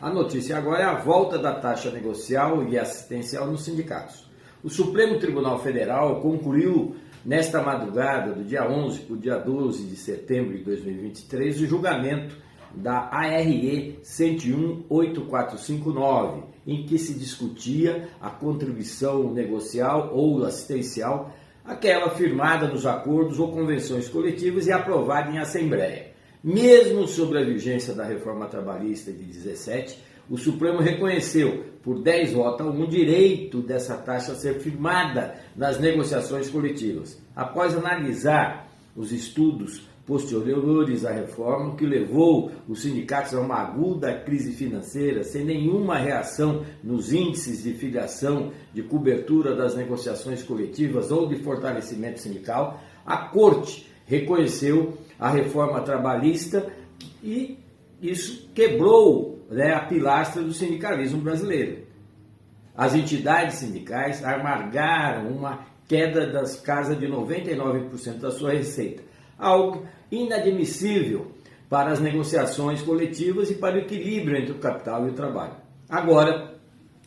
A notícia agora é a volta da taxa negocial e assistencial nos sindicatos. O Supremo Tribunal Federal concluiu nesta madrugada, do dia 11 para o dia 12 de setembro de 2023, o julgamento da ARE 101-8459, em que se discutia a contribuição negocial ou assistencial, aquela firmada nos acordos ou convenções coletivas e aprovada em assembleia. Mesmo sobre a vigência da reforma trabalhista de 17, o Supremo reconheceu, por 10 votos a 1, o direito dessa taxa a ser firmada nas negociações coletivas. Após analisar os estudos posteriores à reforma, que levou os sindicatos a uma aguda crise financeira, sem nenhuma reação nos índices de filiação, de cobertura das negociações coletivas ou de fortalecimento sindical, a Corte reconheceu a reforma trabalhista e isso quebrou a pilastra do sindicalismo brasileiro. As entidades sindicais amargaram uma queda das casas de 99% da sua receita, algo inadmissível para as negociações coletivas e para o equilíbrio entre o capital e o trabalho. Agora,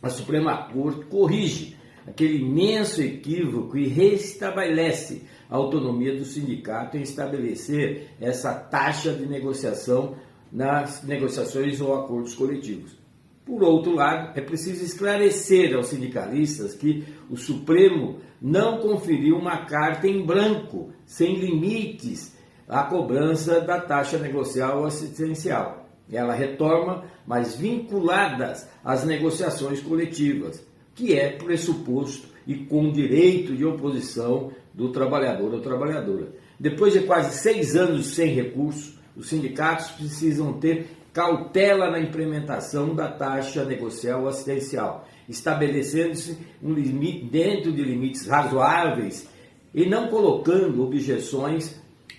a Suprema Corte corrige aquele imenso equívoco e restabelece a autonomia do sindicato em estabelecer essa taxa de negociação nas negociações ou acordos coletivos. Por outro lado, é preciso esclarecer aos sindicalistas que o Supremo não conferiu uma carta em branco, sem limites, à cobrança da taxa negocial ou assistencial. Ela retorna, mas vinculadas às negociações coletivas, que é pressuposto e com direito de oposição do trabalhador ou trabalhadora. Depois de quase 6 anos sem recurso, os sindicatos precisam ter cautela na implementação da taxa negocial ou assistencial, estabelecendo-se um limite dentro de limites razoáveis e não colocando objeções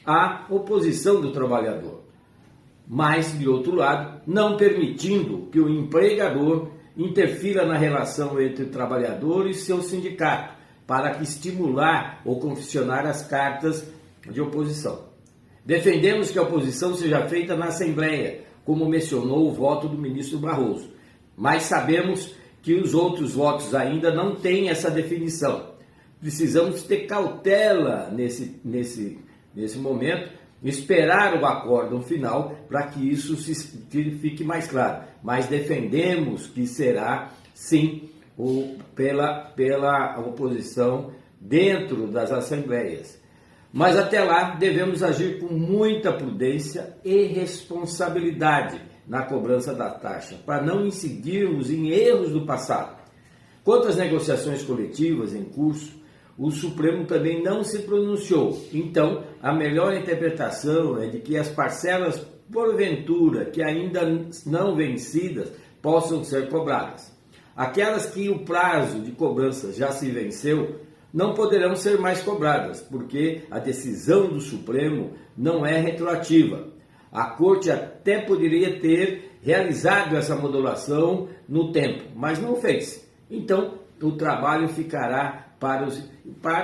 à oposição do trabalhador. Mas, de outro lado, não permitindo que o empregador interfira na relação entre o trabalhador e seu sindicato, para que estimular ou confeccionar as cartas de oposição. Defendemos que a oposição seja feita na Assembleia, como mencionou o voto do ministro Barroso, mas sabemos que os outros votos ainda não têm essa definição. Precisamos ter cautela nesse momento, esperar o acórdão final para que isso fique mais claro. Mas defendemos que será, sim, pela oposição dentro das assembleias. Mas até lá devemos agir com muita prudência e responsabilidade na cobrança da taxa, para não incidirmos em erros do passado. Quanto às negociações coletivas em curso, o Supremo também não se pronunciou. Então, a melhor interpretação é de que as parcelas, porventura, que ainda não vencidas, possam ser cobradas. Aquelas que o prazo de cobrança já se venceu, não poderão ser mais cobradas, porque a decisão do Supremo não é retroativa. A Corte até poderia ter realizado essa modulação no tempo, mas não fez. Então, o trabalho ficará para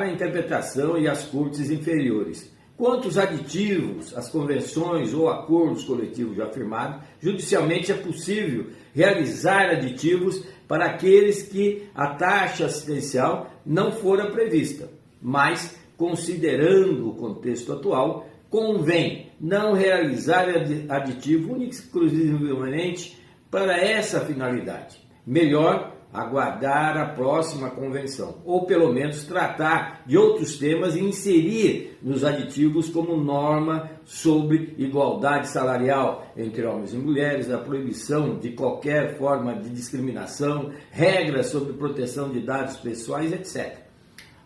a interpretação e as cortes inferiores. Quanto aos aditivos, as convenções ou acordos coletivos já firmados, judicialmente é possível realizar aditivos para aqueles que a taxa assistencial não fora prevista. Mas, considerando o contexto atual, convém não realizar aditivo único e exclusivamente para essa finalidade. Melhor aguardar a próxima convenção, ou pelo menos tratar de outros temas e inserir nos aditivos como norma sobre igualdade salarial entre homens e mulheres, a proibição de qualquer forma de discriminação, regras sobre proteção de dados pessoais, etc.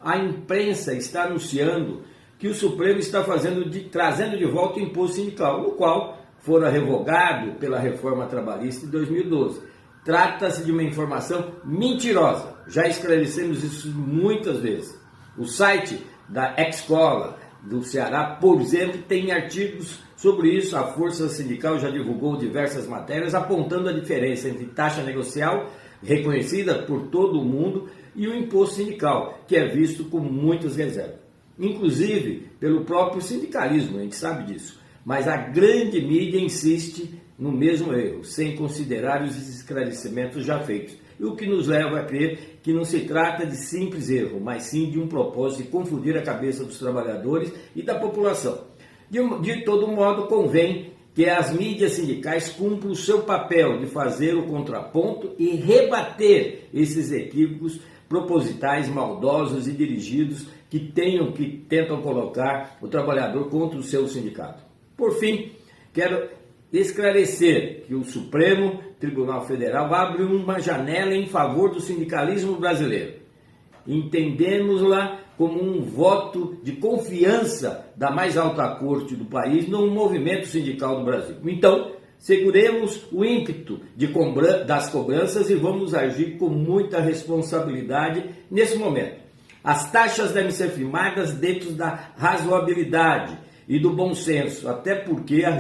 A imprensa está anunciando que o Supremo está trazendo de volta o imposto sindical, no qual fora revogado pela reforma trabalhista de 2012. Trata-se de uma informação mentirosa. Já esclarecemos isso muitas vezes. O site da Escola do Ceará, por exemplo, tem artigos sobre isso. A Força Sindical já divulgou diversas matérias apontando a diferença entre taxa negocial, reconhecida por todo o mundo, e o imposto sindical, que é visto com muitas reservas. Inclusive pelo próprio sindicalismo, a gente sabe disso. Mas a grande mídia insiste no mesmo erro, sem considerar os esclarecimentos já feitos. E o que nos leva a crer que não se trata de simples erro, mas sim de um propósito de confundir a cabeça dos trabalhadores e da população. De todo modo, convém que as mídias sindicais cumpram o seu papel de fazer o contraponto e rebater esses equívocos propositais, maldosos e dirigidos que tentam colocar o trabalhador contra o seu sindicato. Por fim, quero esclarecer que o Supremo Tribunal Federal abre uma janela em favor do sindicalismo brasileiro. Entendemos-la como um voto de confiança da mais alta corte do país no movimento sindical do Brasil. Então, seguremos o ímpeto das cobranças e vamos agir com muita responsabilidade nesse momento. As taxas devem ser firmadas dentro da razoabilidade e do bom senso, até porque a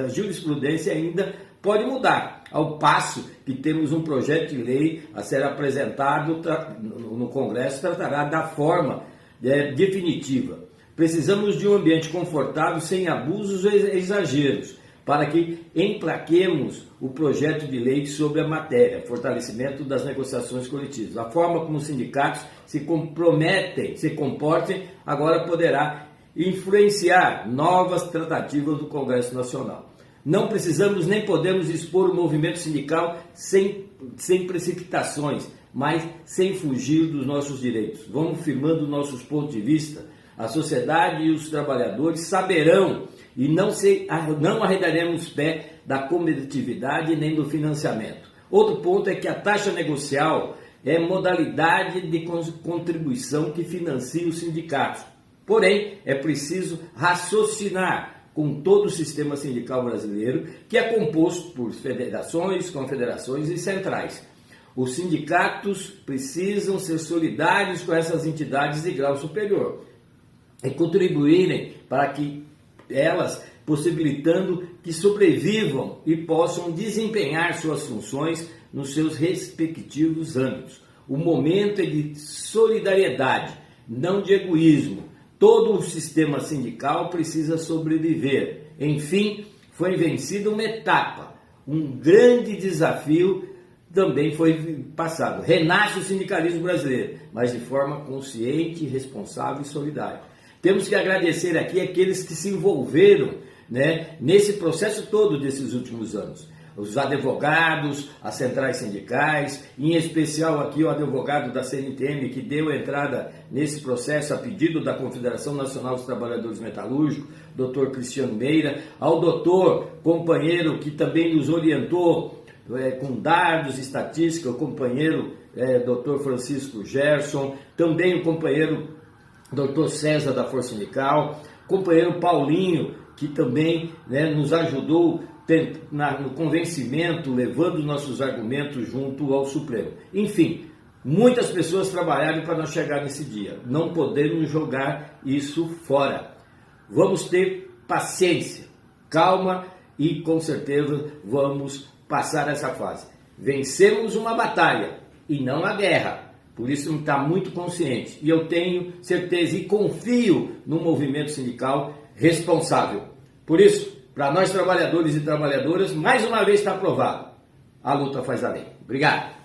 jurisprudência ainda pode mudar, ao passo que temos um projeto de lei a ser apresentado no Congresso, tratará da forma definitiva. Precisamos de um ambiente confortável, sem abusos ou exageros, para que emplaquemos o projeto de lei sobre a matéria, fortalecimento das negociações coletivas. A forma como os sindicatos se comportem, agora poderá influenciar novas tratativas do Congresso Nacional. Não precisamos nem podemos expor o movimento sindical sem precipitações, mas sem fugir dos nossos direitos. Vamos firmando nossos pontos de vista. A sociedade e os trabalhadores saberão e não arredaremos pé da competitividade nem do financiamento. Outro ponto é que a taxa negocial é modalidade de contribuição que financia os sindicatos. Porém, é preciso raciocinar com todo o sistema sindical brasileiro, que é composto por federações, confederações e centrais. Os sindicatos precisam ser solidários com essas entidades de grau superior e contribuírem para que elas, possibilitando que sobrevivam e possam desempenhar suas funções nos seus respectivos âmbitos. O momento é de solidariedade, não de egoísmo. Todo o sistema sindical precisa sobreviver. Enfim, foi vencida uma etapa, um grande desafio também foi passado. Renasce o sindicalismo brasileiro, mas de forma consciente, responsável e solidária. Temos que agradecer aqui aqueles que se envolveram, nesse processo todo desses últimos anos. Os advogados, as centrais sindicais, em especial aqui o advogado da CNTM que deu entrada nesse processo a pedido da Confederação Nacional dos Trabalhadores Metalúrgicos, Dr. Cristiano Meira, ao doutor companheiro que também nos orientou com dados e estatística, o companheiro Dr. Francisco Gerson, também o companheiro Dr. César da Força Sindical, companheiro Paulinho, que também nos ajudou no convencimento, levando nossos argumentos junto ao Supremo. Enfim, muitas pessoas trabalharam para nós chegar nesse dia. Não podemos jogar isso fora. Vamos ter paciência, calma e com certeza vamos passar essa fase. Vencemos uma batalha e não a guerra. Por isso está muito consciente. E eu tenho certeza e confio no movimento sindical responsável. Por isso, para nós trabalhadores e trabalhadoras, mais uma vez está aprovado. A luta faz a lei. Obrigado.